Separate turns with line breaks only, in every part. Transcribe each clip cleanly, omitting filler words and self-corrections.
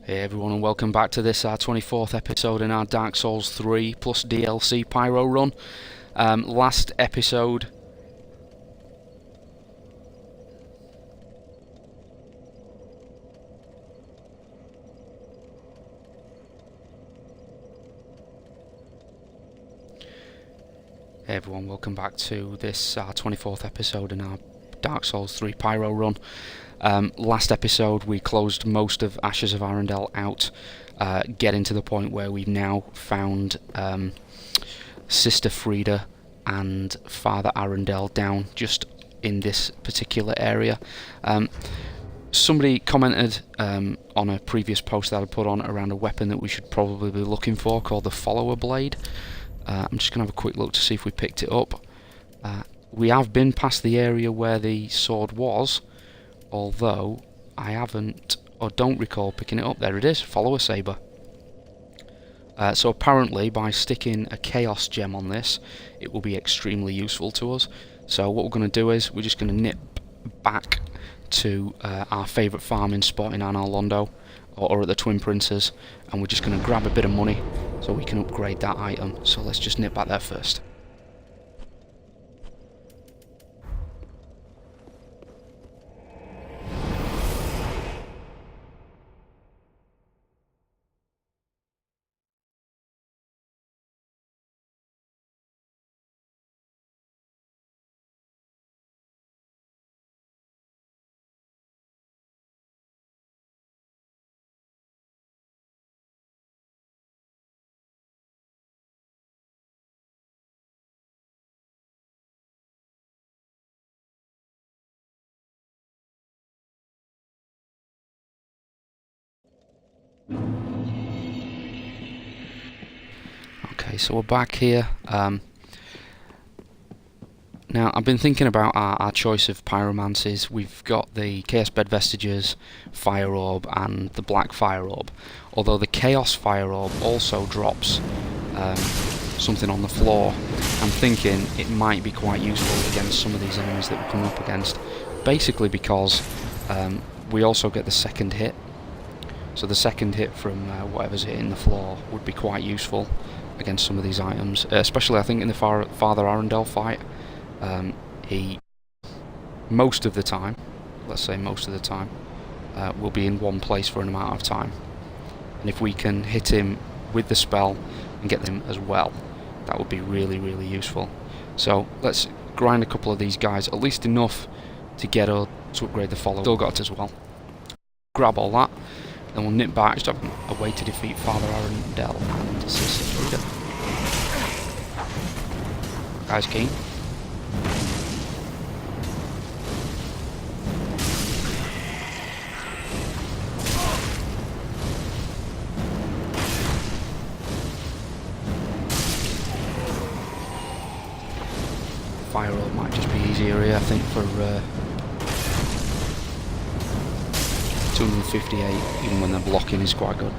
Hey everyone, and welcome back to this our 24th episode in our Dark Souls 3 plus DLC Pyro run. Last episode Hey everyone, welcome back to this our 24th episode in our Dark Souls 3 Pyro run. Last episode we closed most of Ashes of Arundel out, getting to the point where we've now found Sister Frida and Father Arundel down just in this particular area. Somebody commented on a previous post that I put on around a weapon that we should probably be looking for called the Follower Blade. I'm just going to have a quick look to see if we picked it up. We have been past the area where the sword was, although I haven't or don't recall picking it up. There it is, Follower Saber. So apparently by sticking a Chaos Gem on this, it will be extremely useful to us. So what we're going to do is we're just going to nip back to our favourite farming spot in Anor Londo, or at the Twin Princes, and we're just going to grab a bit of money so we can upgrade that item. So let's just nip back there first. Okay, so we're back here. Now, I've been thinking about our choice of pyromancies. We've got the Chaos Bed Vestiges, Fire Orb, and the Black Fire Orb. Although the Chaos Fire Orb also drops something on the floor, I'm thinking it might be quite useful against some of these enemies that we're coming up against. Basically because we also get the second hit. So the second hit from whatever's hitting the floor would be quite useful against some of these items, especially I think in the Father Arundel fight. He, most of the time, let's say most of the time, will be in one place for an amount of time. And if we can hit him with the spell and get them as well, that would be really, really useful. So let's grind a couple of these guys, at least enough to get to upgrade the follower. Still got it as well. Grab all that. Then we'll nip back, just have a way to defeat Father Arundel and Sister Frida. Guys keen? Fire Orb might just be easier here, I think, for 258, even when they're blocking, is quite good.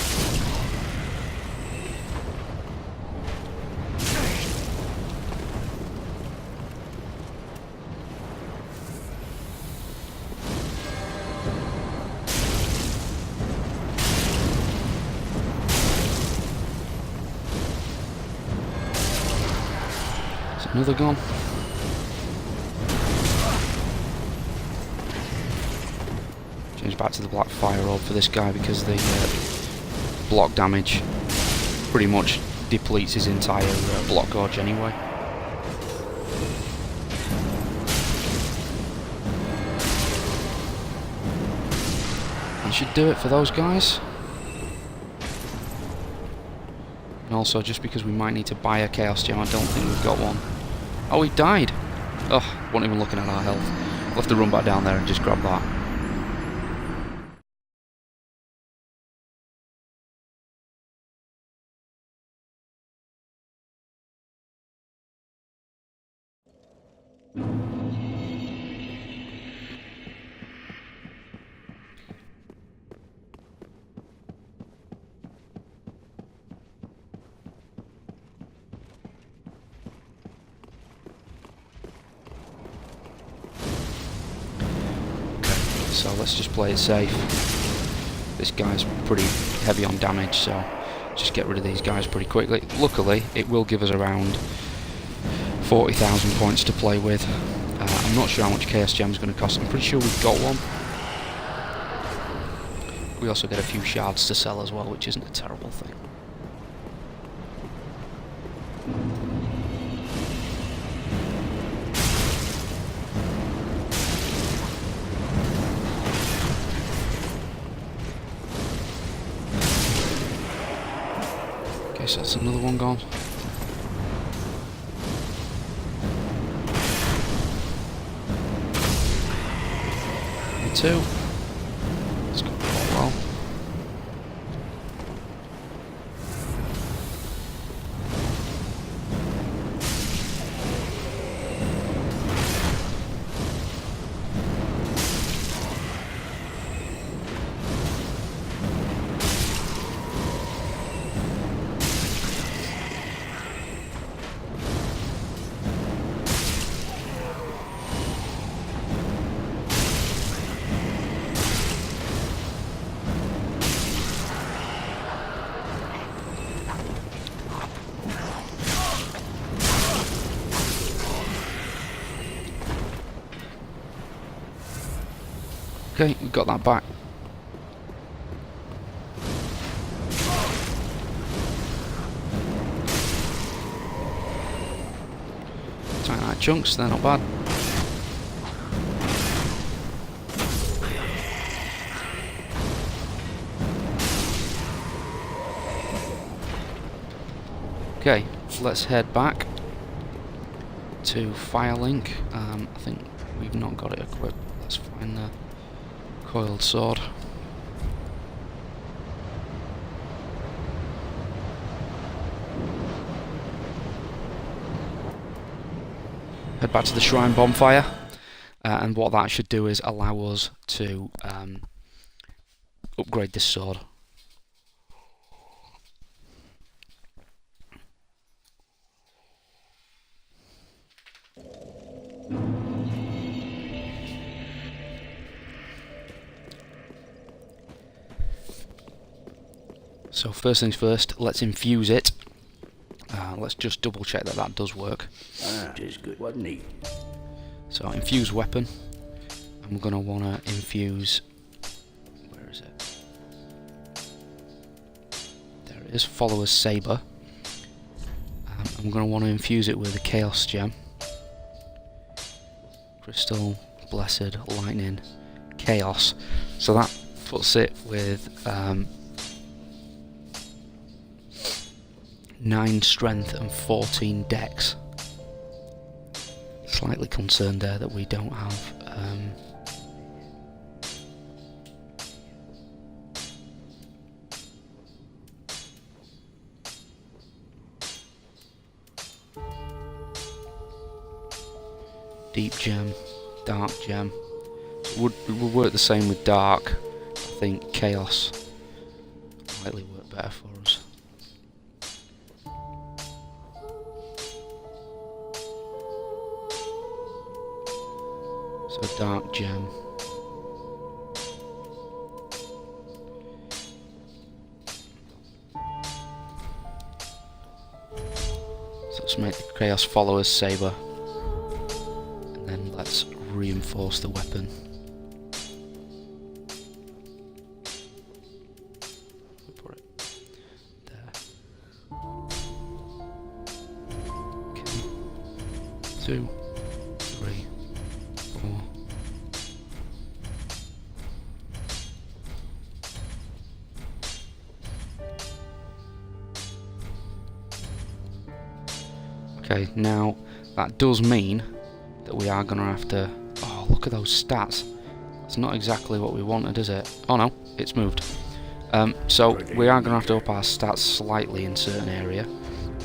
Is another gone? Change back to the Black Fire Orb for this guy because the block damage pretty much depletes his entire block gauge anyway. That should do it for those guys. And also, just because we might need to buy a Chaos Gem, I don't think we've got one. Oh, he died! Oh, wasn't even looking at our health. We'll have to run back down there and just grab that. So let's just play it safe. This guy's pretty heavy on damage, so just get rid of these guys pretty quickly. Luckily, it will give us around 40,000 points to play with. I'm not sure how much Chaos Gem is going to cost. I'm pretty sure we've got one. We also get a few shards to sell as well, which isn't a terrible thing. Okay, so that's another one gone. Two. It's going quite well. Okay, we got that back. Titanite chunks, they're not bad. Okay, let's head back to Firelink. I think we've not got it equipped. Let's find the coiled sword. Head back to the Shrine Bonfire, and what that should do is allow us to upgrade this sword. So first things first, let's infuse it. Let's just double check that that does work.
Just good, wasn't he?
So infuse weapon. I'm gonna wanna infuse. Where is it? There it is. Follower's saber. I'm gonna wanna infuse it with a Chaos Gem. Crystal, Blessed, Lightning, Chaos. So that puts it with 9 strength and 14 dex. Slightly concerned there that we don't have deep gem, dark gem. It would work the same with dark. I think chaos likely work better for us. So dark gem. So let's make the Chaos Follower's Saber. And then let's reinforce the weapon. We'll put it there. Okay. 2, 3, 4. Okay, now that does mean that we are going to have to... Oh, look at those stats. That's not exactly what we wanted, is it? Oh no, it's moved. So we are going to have to up our stats slightly in certain area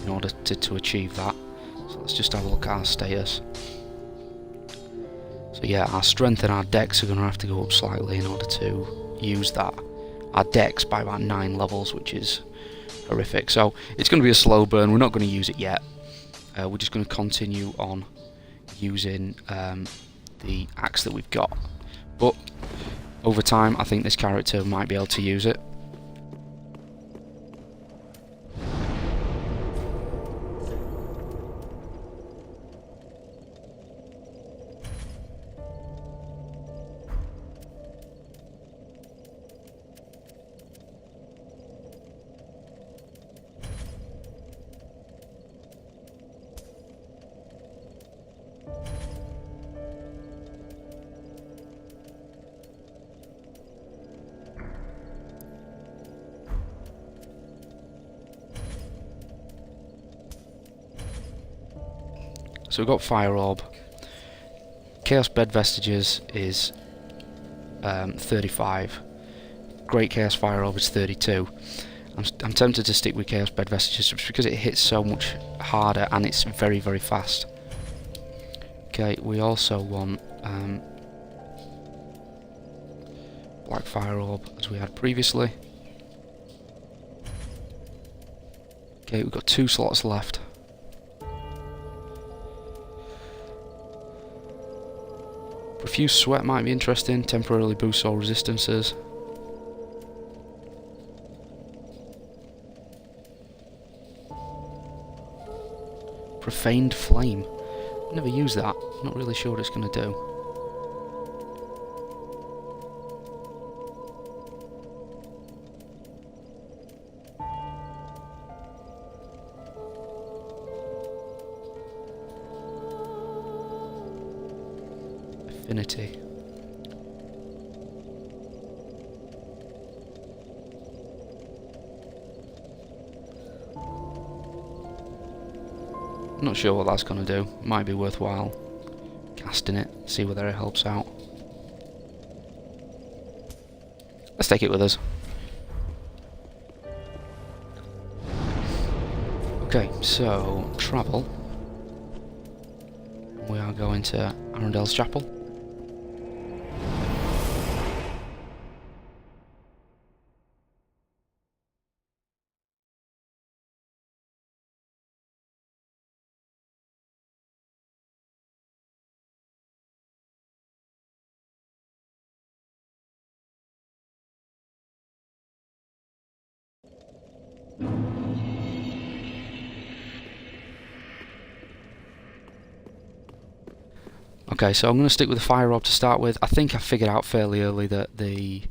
in order to achieve that. So let's just have a look at our status. So yeah, our strength and our dex are going to have to go up slightly in order to use that. Our dex by about 9 levels, which is horrific. So it's going to be a slow burn. We're not going to use it yet. We're just going to continue on using the axe that we've got. But over time, I think this character might be able to use it. So we've got Fire Orb. Chaos Bed Vestiges is 35. Great Chaos Fire Orb is 32. I'm tempted to stick with Chaos Bed Vestiges just because it hits so much harder and it's very, very fast. Okay, we also want Black Fire Orb as we had previously. Okay, we've got 2 slots left. Profuse Sweat might be interesting, temporarily boosts all resistances. Profaned Flame. Never used that, not really sure what it's going to do. Affinity. Not sure what that's going to do. Might be worthwhile casting it, see whether it helps out. Let's take it with us. Okay, so travel. We are going to Arendelle's Chapel. Okay, so I'm going to stick with the Fire Orb to start with. I think I figured out fairly early that the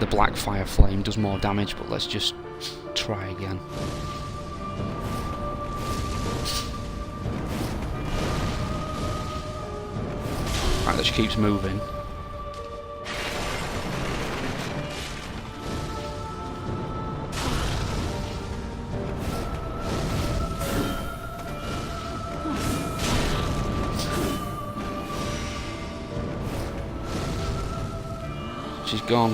Black Fire Flame does more damage, but let's just try again. Right, that just keeps moving. She's gone.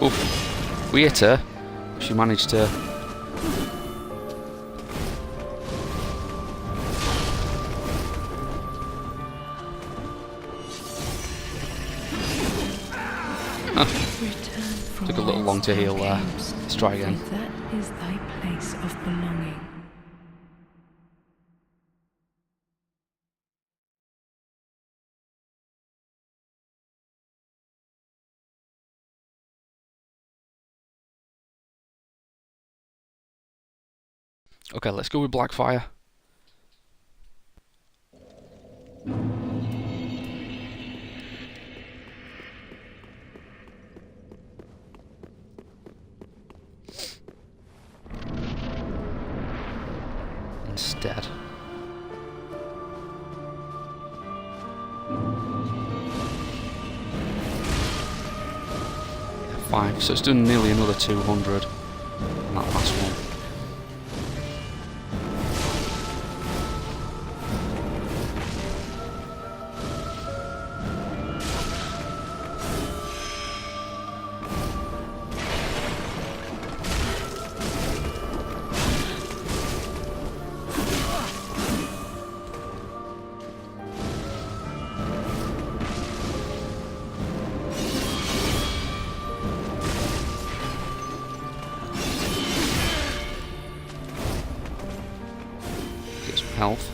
Oof. We hit her. She managed to... Took a little long to heal there. Let's try again.
That is thy place of belonging.
Okay, let's go with Blackfire. Instead. Yeah, 5, so it's done nearly another 200 on that last one. Health.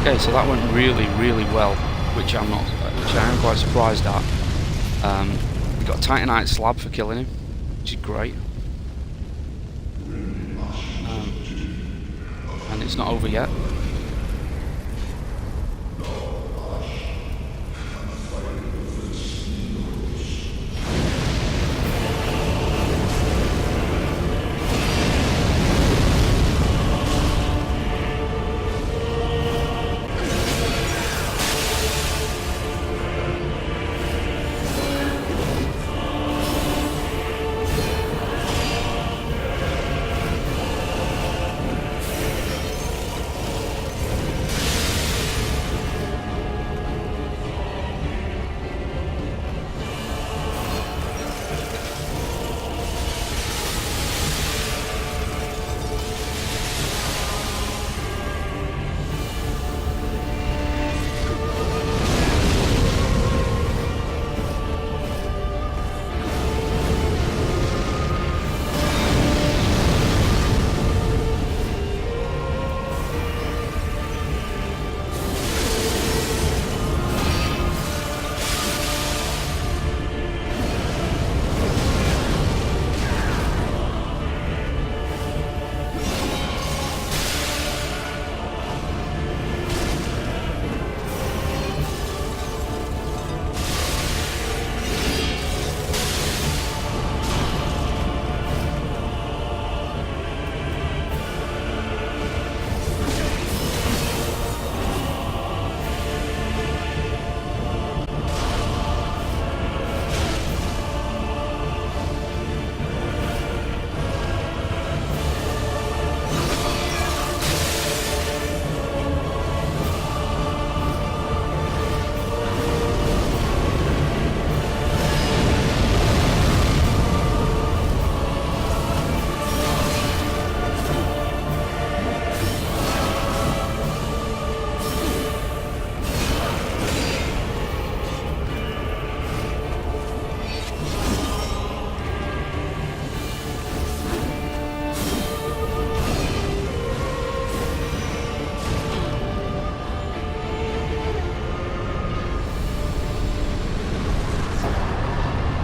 Okay, so that went really, really well, which I am quite surprised at. We got a Titanite slab for killing him, which is great. And it's not over yet.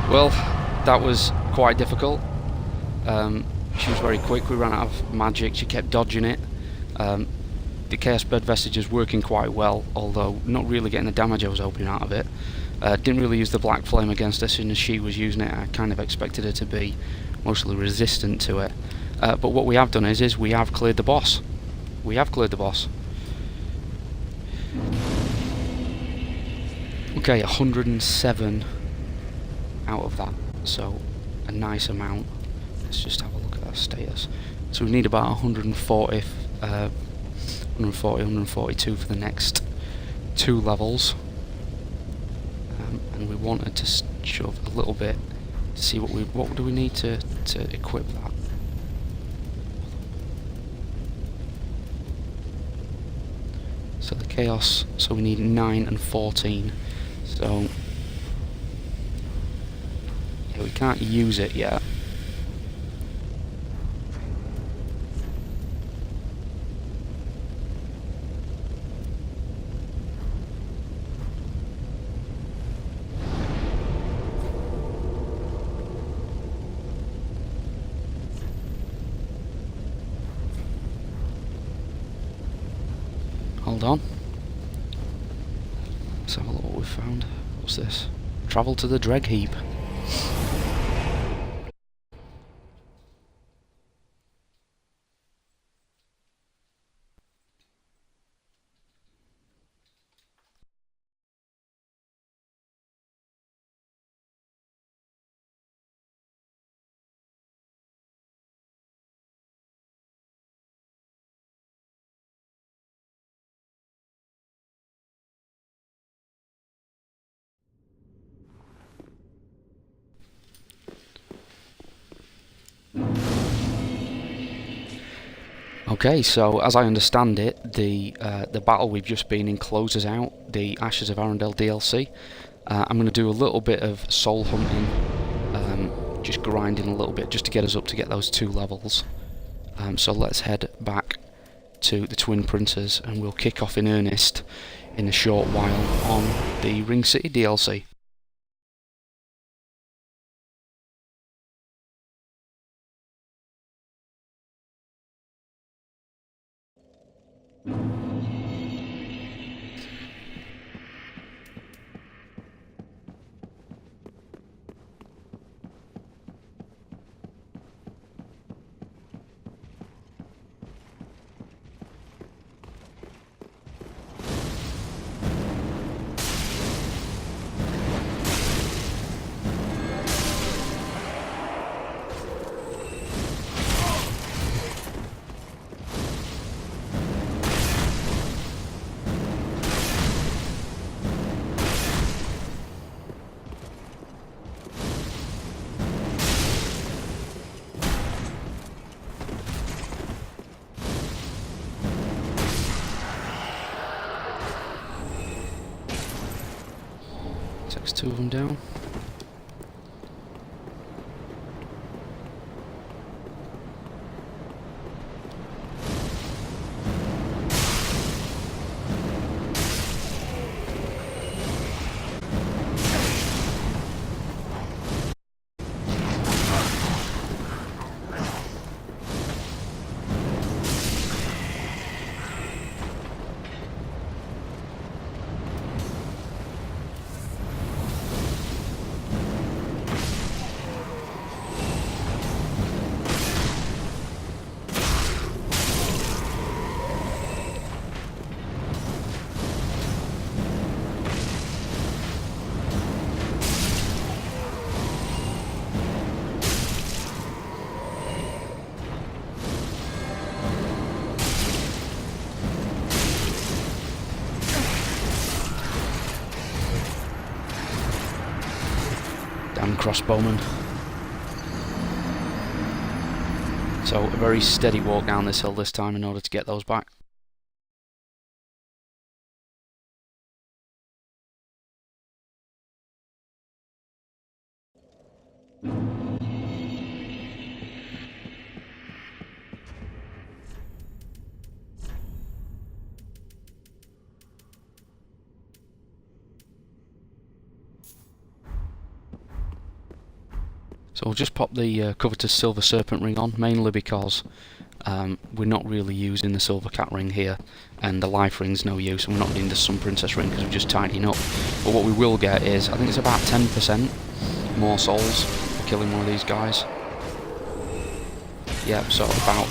Well, that was quite difficult. She was very quick, we ran out of magic, she kept dodging it. The Chaos Bird Vestige is working quite well, although not really getting the damage I was hoping out of it. Didn't really use the Black Flame against her as soon as she was using it. I kind of expected her to be mostly resistant to it. But what we have done is we have cleared the boss. We have cleared the boss. Okay, 107 out of that, so a nice amount. Let's just have a look at that status. So we need about 140, 142 for the next 2 levels. And we wanted to shove a little bit to see what do we need to equip that. So the Chaos, so we need 9 and 14. So yeah, we can't use it yet. Hold on. Let's have a look what we've found. What's this? Travel to the Dreg Heap. Okay, so as I understand it, the battle we've just been in closes out the Ashes of Arundel DLC. I'm going to do a little bit of soul hunting, just grinding a little bit just to get us up to get those 2 levels. So let's head back to the twin printers, and we'll kick off in earnest in a short while on the Ring City DLC. Takes 2 of them down. Crossbowman. So a very steady walk down this hill this time in order to get those back. So we'll just pop the covetous silver serpent ring on, mainly because we're not really using the silver cat ring here, and the life ring's no use, and we're not needing the sun princess ring because we're just tidying up. But what we will get is, I think it's about 10% more souls for killing one of these guys. Yep, so about...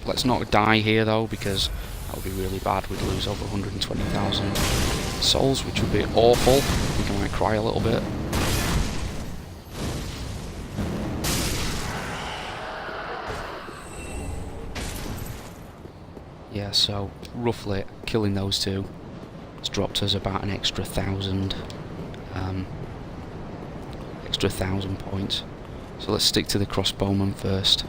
Let's not die here though, because that would be really bad. We'd lose over 120,000 souls, which would be awful. I think I might cry a little bit. Yeah, so roughly killing those two has dropped us about an extra 1,000 points. So let's stick to the crossbowman first.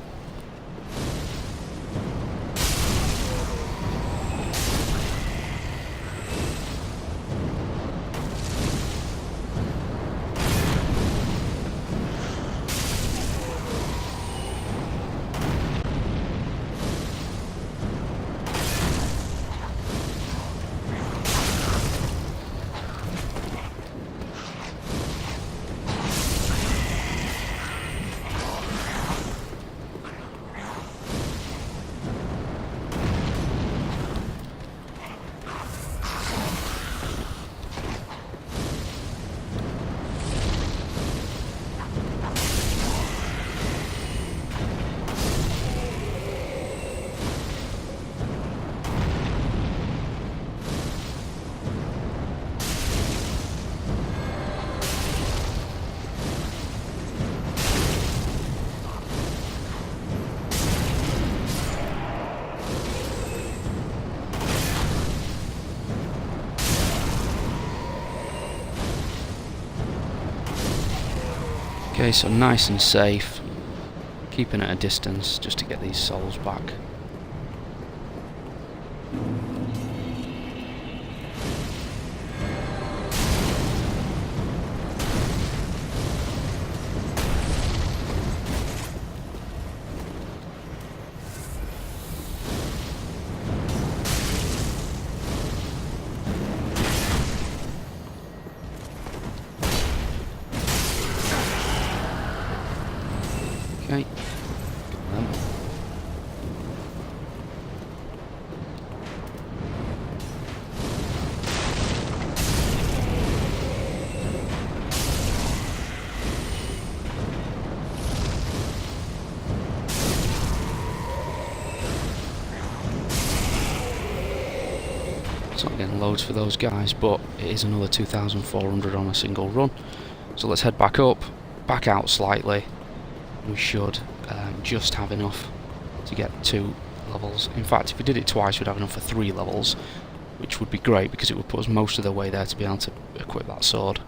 Okay, so nice and safe, keeping at a distance just to get these souls back. Okay. Them. It's not getting loads for those guys, but it is another 2,400 on a single run. So let's head back up, back out slightly. We should just have enough to get 2 levels. In fact, if we did it twice, we'd have enough for 3 levels, which would be great because it would put us most of the way there to be able to equip that sword.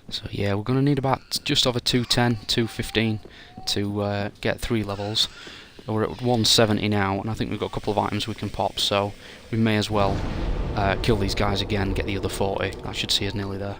So yeah, we're going to need about just over 210, 215 to get 3 levels. We're at 170 now, and I think we've got a couple of items we can pop, so we may as well kill these guys again, get the other 40. That should see us nearly there.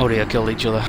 Oh dear, killed each other.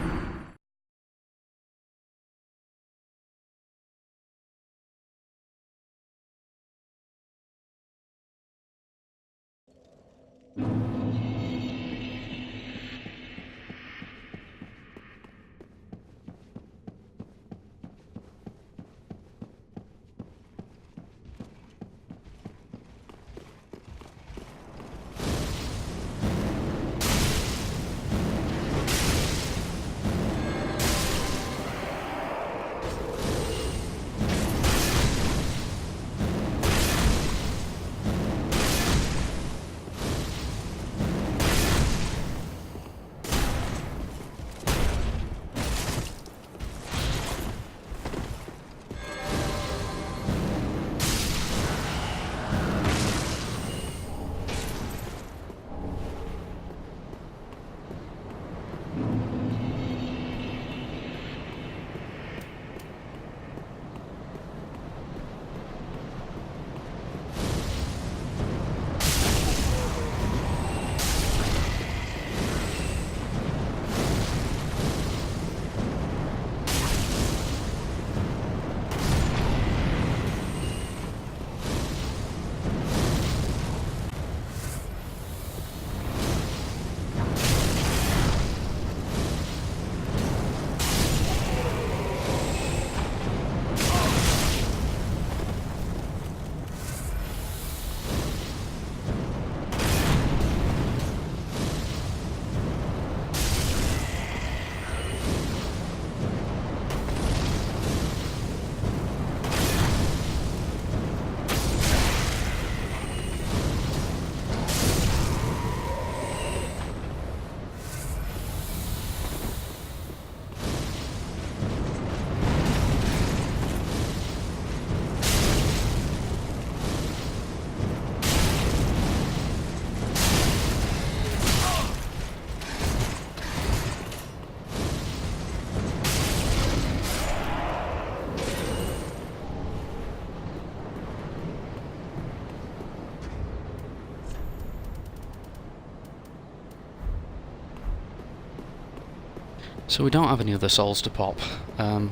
So we don't have any other souls to pop,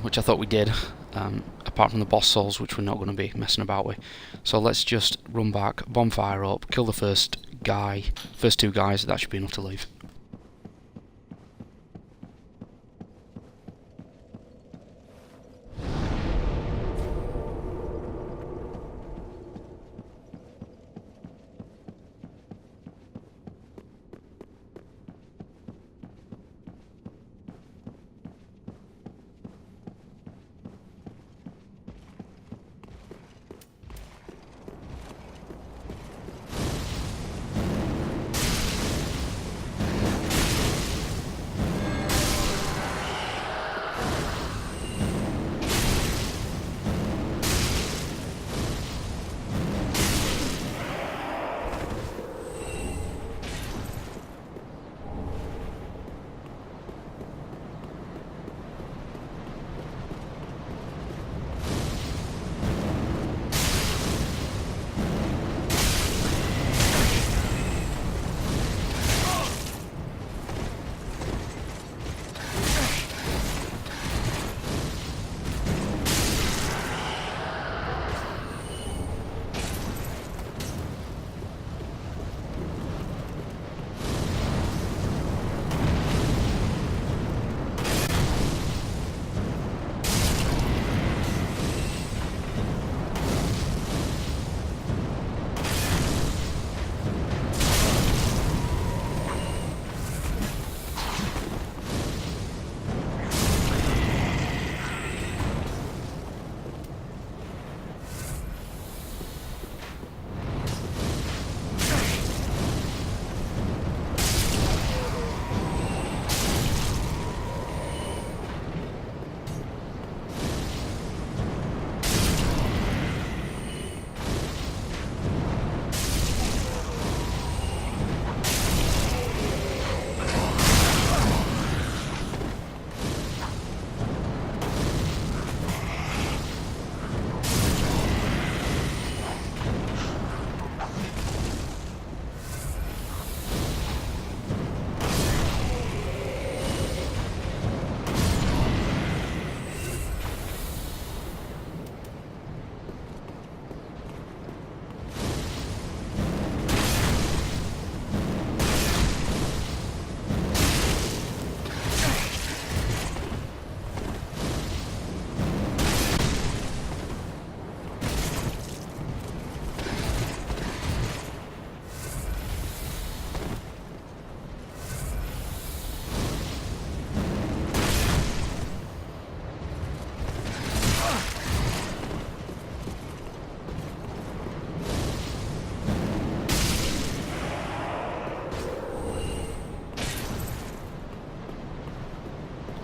which I thought we did, apart from the boss souls, which we're not going to be messing about with. So let's just run back, bonfire up, kill the first two guys, that should be enough to leave.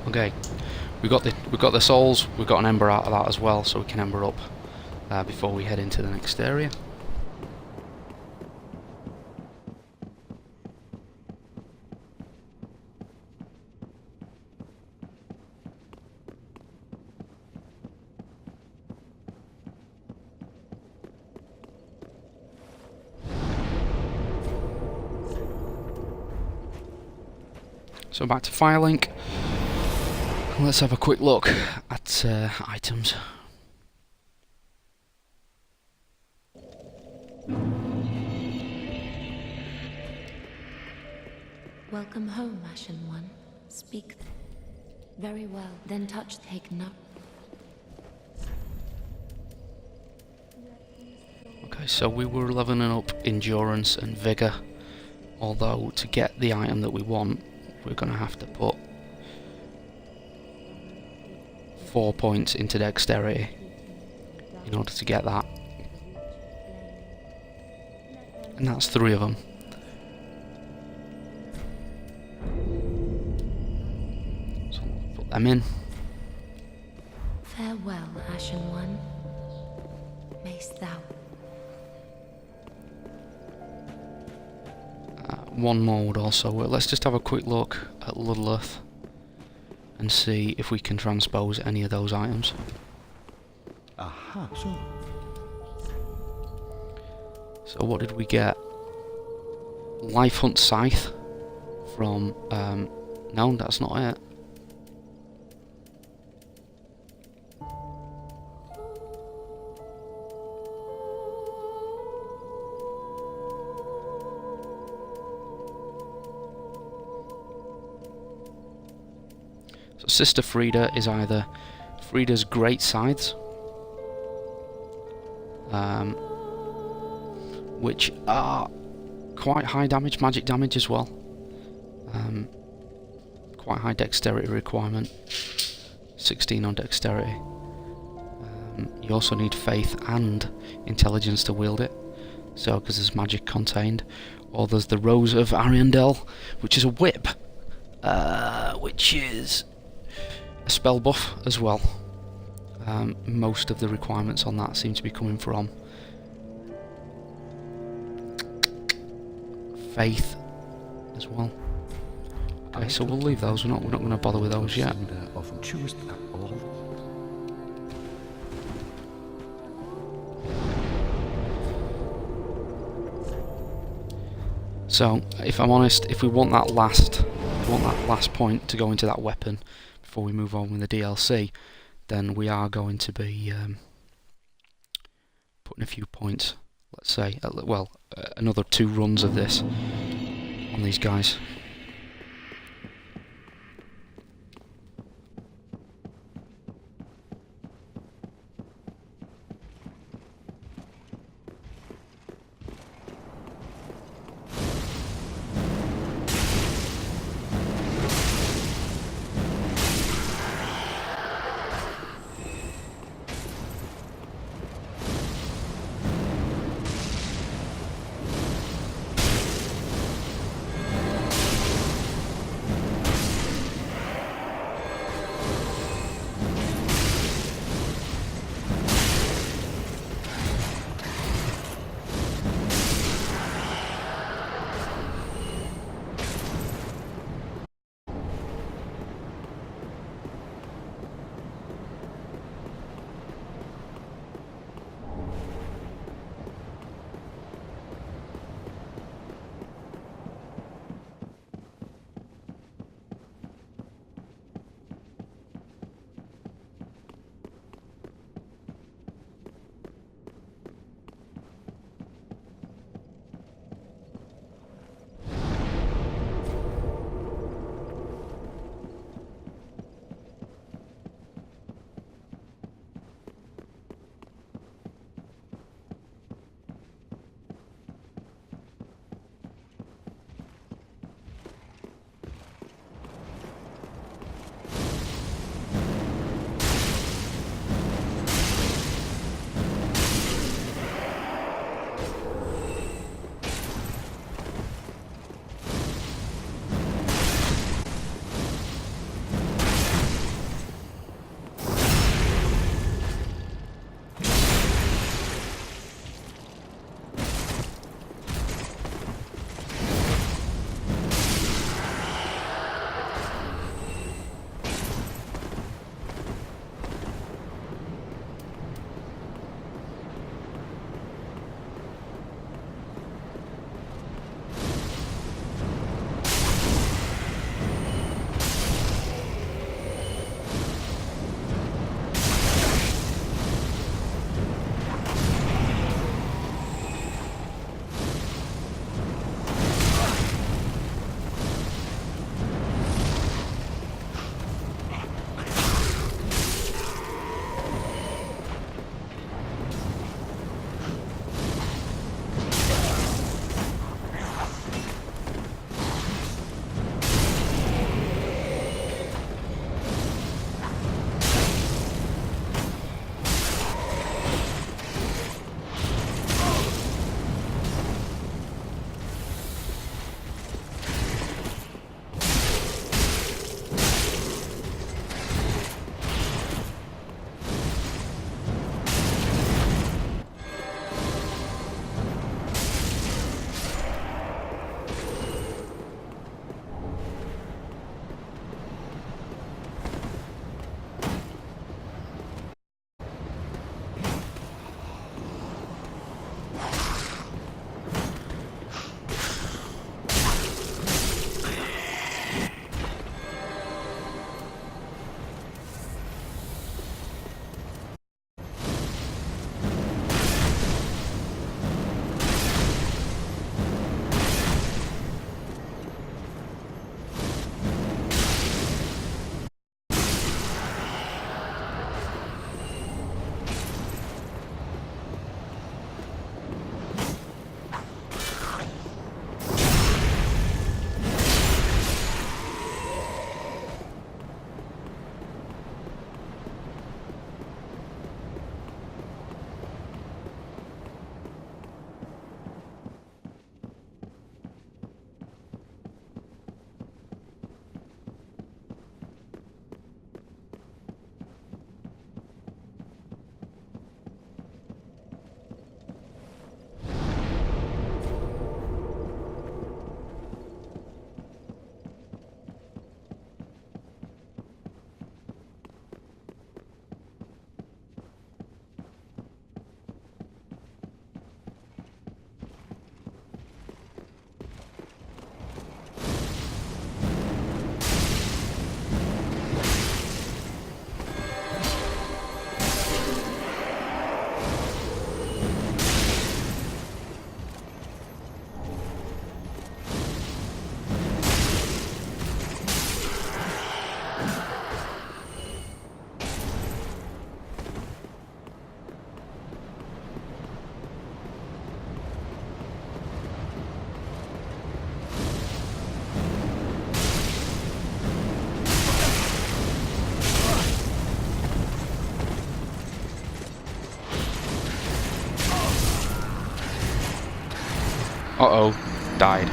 Okay, we got the souls. We've got an ember out of that as well, so we can ember up before we head into the next area. So back to Firelink. Let's have a quick look at items.
Welcome home, Ashen One. Speak. Very well. Then touch, take no.
Okay, so we were leveling up endurance and vigor. Although to get the item that we want, we're going to have to put 4 points into dexterity in order to get that. And that's 3 of them. So we'll put them in.
Farewell, Ashen One. Mayst thou.
One more would also work. Let's just have a quick look at Ludleth and see if we can transpose any of those items.
Aha.
So what did we get? Life Hunt Scythe from... no, that's not it. So Sister Frida is either Frida's Great Scythes, which are quite high damage, magic damage as well. Quite high dexterity requirement, 16 on dexterity. You also need faith and intelligence to wield it, so because there's magic contained. Or there's the Rose of Ariandel, which is a whip, which is a spell buff as well. Most of the requirements on that seem to be coming from faith as well. Okay, so we'll leave those. We're not going to bother with those yet. So, if I'm honest, if we want that last point to go into that weapon before we move on with the DLC, then we are going to be putting a few points. Let's say, another 2 runs of this on these guys. Uh-oh, died.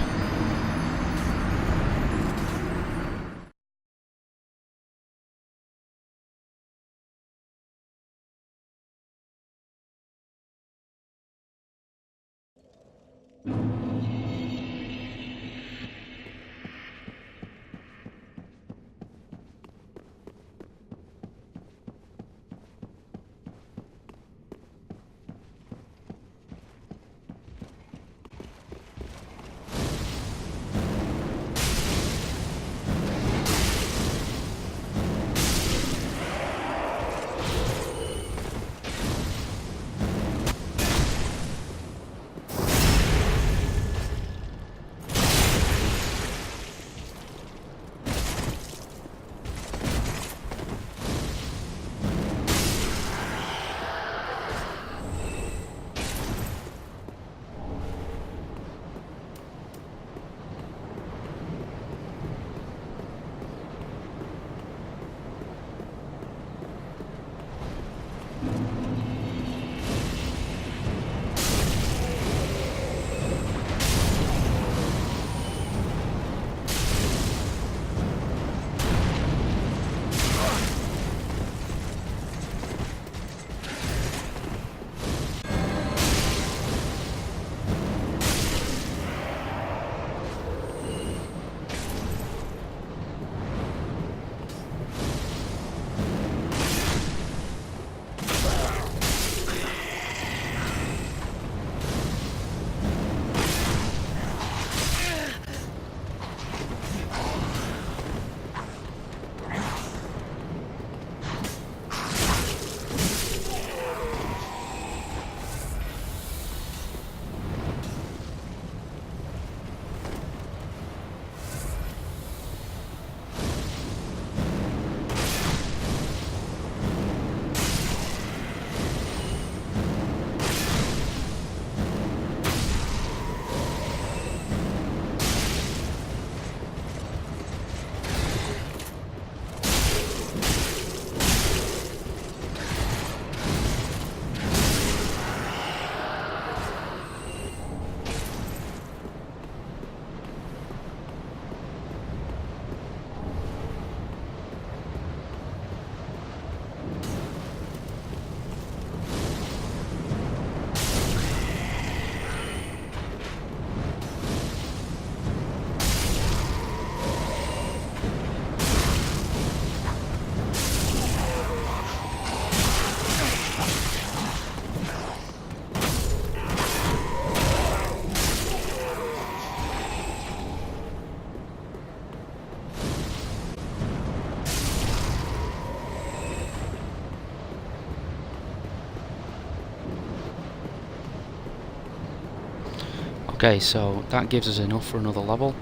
Okay, so that gives us enough for another level,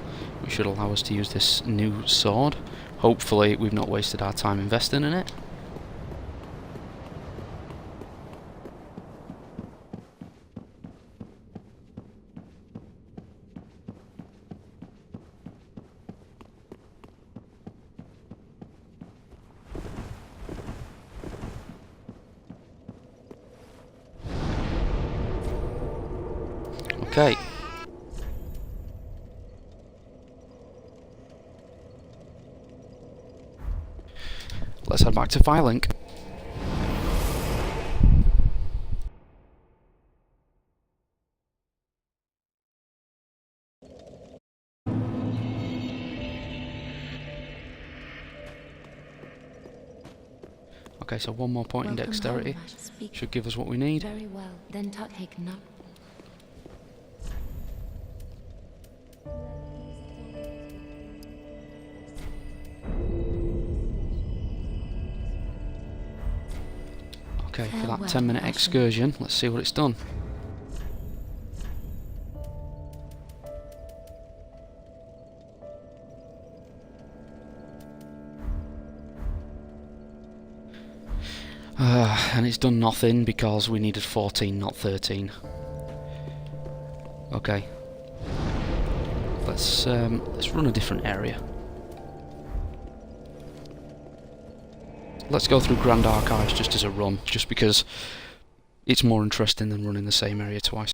which should allow us to use this new sword. Hopefully we've not wasted our time investing in it. Okay. Let's head back to Firelink. Okay, so one more point in
Welcome
dexterity
home, speak
should give us what we need.
very well. Then take no.
Okay, for
Farewell,
that 10-minute
Ashen.
excursion, let's see what it's done. And it's done nothing because we needed 14, not 13. Okay. Let's run a different area. Let's go through Grand Archives just as a run, just because it's more interesting than running the same area twice.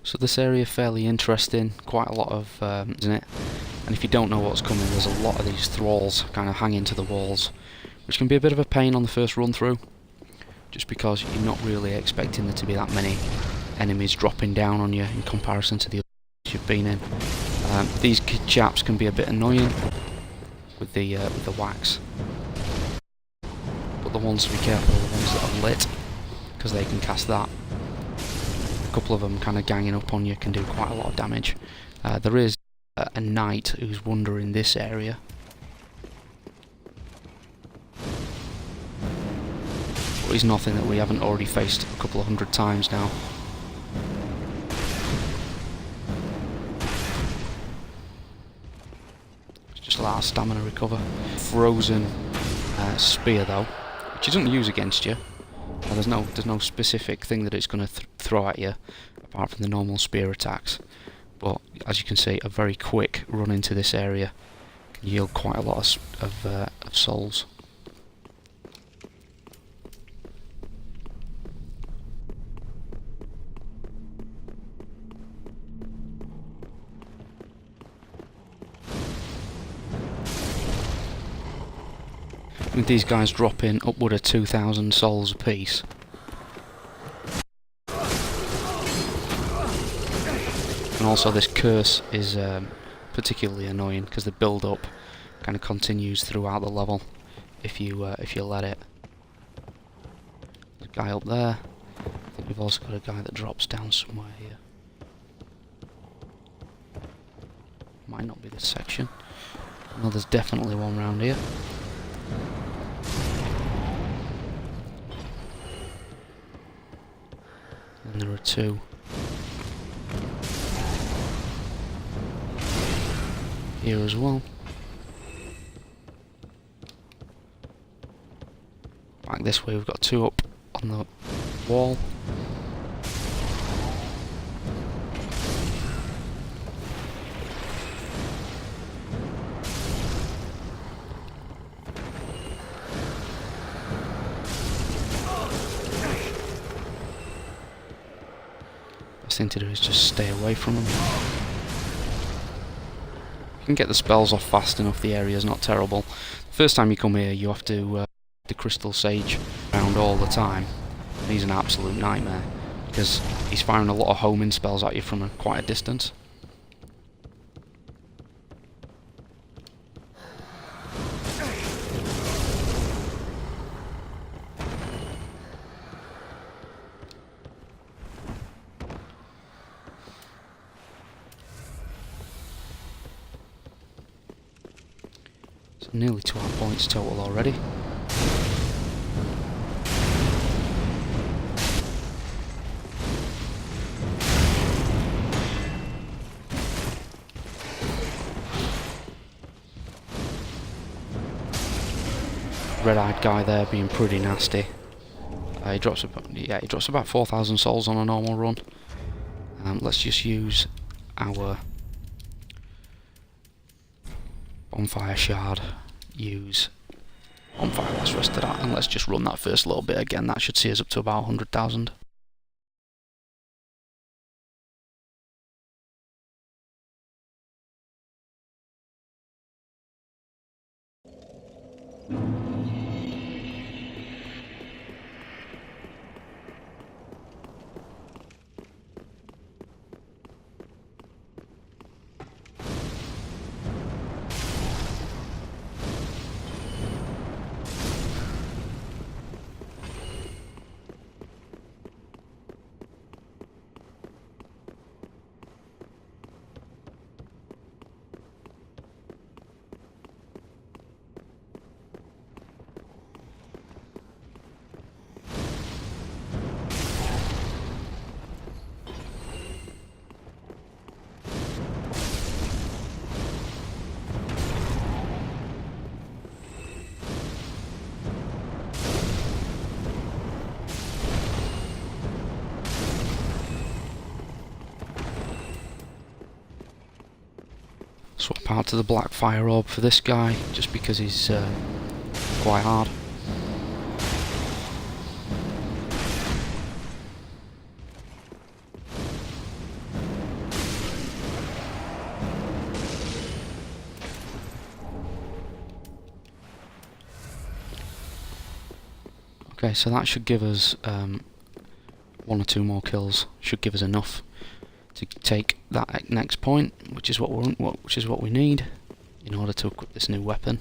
So this area fairly interesting, quite a lot of isn't it? And if you don't know what's coming, there's a lot of these thralls kind of hanging to the walls, which can be a bit of a pain on the first run through, just because you're not really expecting there to be that many enemies dropping down on you in comparison to the others you've been in. These chaps can be a bit annoying with the wax, but the ones to be careful are the ones that are lit, because they can cast that. A couple of them kind of ganging up on you can do quite a lot of damage. There is a knight who's wandering this area. But he's nothing that we haven't already faced a couple of hundred times now. Let's just let our stamina recover. Frozen spear though, which it doesn't use against you. There's no specific thing that it's going to throw at you, apart from the normal spear attacks. But as you can see, a very quick run into this area can yield quite a lot of souls. With these guys dropping upward of 2,000 souls apiece. And also this curse is particularly annoying because the build up kind of continues throughout the level if you let it. There's a guy up there. I think we've also got a guy that drops down somewhere here. Might not be this section. No, there's definitely one round here. And there are two. Here as well. Back this way, we've got two up on the wall. Best thing to do is just stay away from them. You can get the spells off fast enough, the area's not terrible. First time you come here, you have to the Crystal Sage around all the time. He's an absolute nightmare, because he's firing a lot of homing spells at you from quite a distance. So nearly 2 our points total already. Red-eyed guy there being pretty nasty. He drops about 4,000 souls on a normal run. Let's just use our bonfire shard. Use bonfire last rest of that, and let's just run that first little bit again. That should see us up to about 100,000. part of the black fire orb for this guy, just because he's quite hard. Okay, so that should give us 1 or 2 more kills. Should give us enough to take that next point, which is what we need in order to equip this new weapon.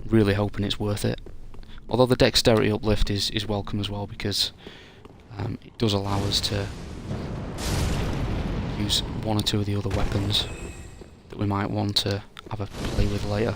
Really hoping it's worth it. Although the dexterity uplift is welcome as well, because it does allow us to use 1 or 2 of the other weapons that we might want to have a play with later.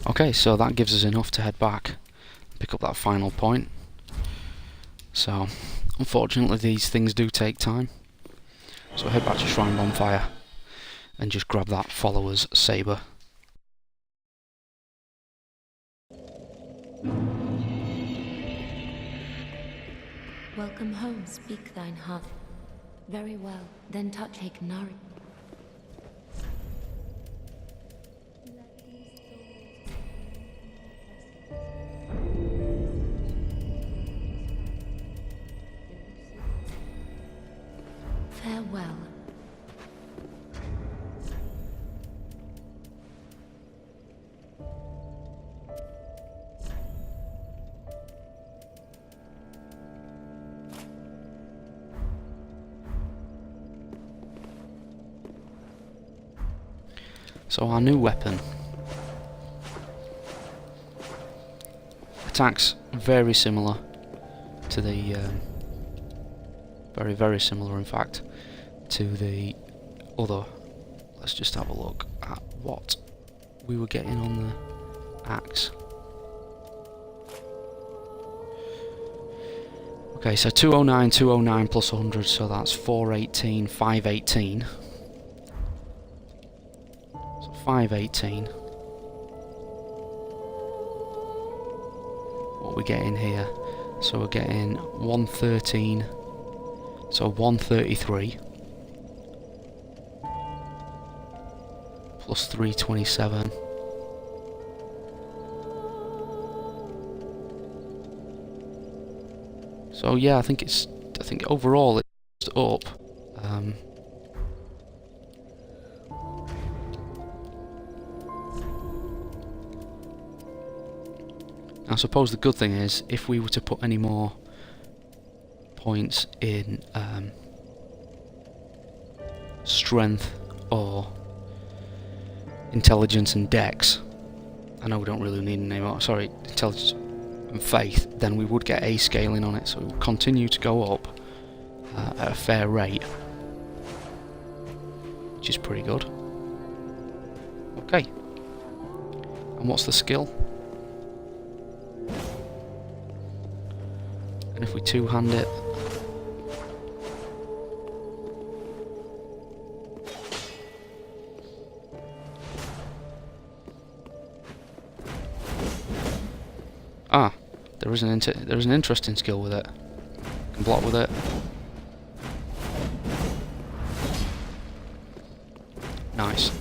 Okay, so that gives us enough to head back, pick up that final point. So, unfortunately these things do take time. So head back to Shrine Bonfire and just grab that follower's saber.
Welcome home, speak thine heart. Very well, then touch Nari. Farewell.
So our new weapon attacks very similar to the very similar in fact to the other. Let's just have a look at what we were getting on the axe. Okay, so 209, 209 plus 100, so that's 418, 518. So 518. What we're getting here, so we're getting 113, so 133 plus 327. So yeah, I think overall it's up. I suppose the good thing is, if we were to put any more points in strength or intelligence and dex, I know we don't really need any more, sorry, intelligence and faith, then we would get a scaling on it, so it will continue to go up at a fair rate, which is pretty good. Okay, and what's the skill? And if we two-hand it, there is an interesting skill with it. You can block with it. Nice.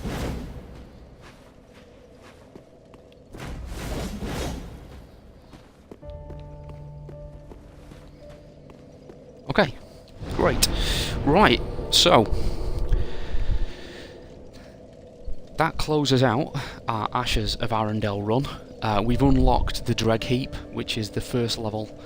Okay, great. Right, so that closes out our Ashes of Arundel run. We've unlocked the Dreg Heap, which is the first level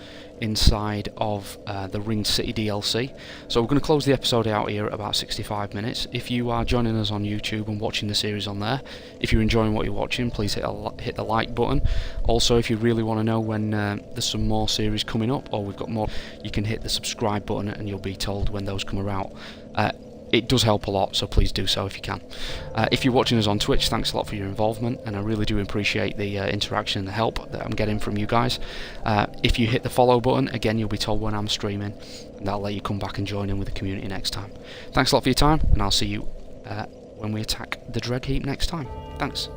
inside of the Ringed City DLC. So we're going to close the episode out here at about 65 minutes. If you are joining us on YouTube and watching the series on there, if you're enjoying what you're watching, please hit the like button. Also, if you really want to know when there's some more series coming up, or we've got more, you can hit the subscribe button and you'll be told when those come around. It does help a lot, so please do so if you can. If you're watching us on Twitch, thanks a lot for your involvement, and I really do appreciate the interaction and the help that I'm getting from you guys. If you hit the follow button, again, you'll be told when I'm streaming, and that'll let you come back and join in with the community next time. Thanks a lot for your time, and I'll see you when we attack the Dreg Heap next time. Thanks.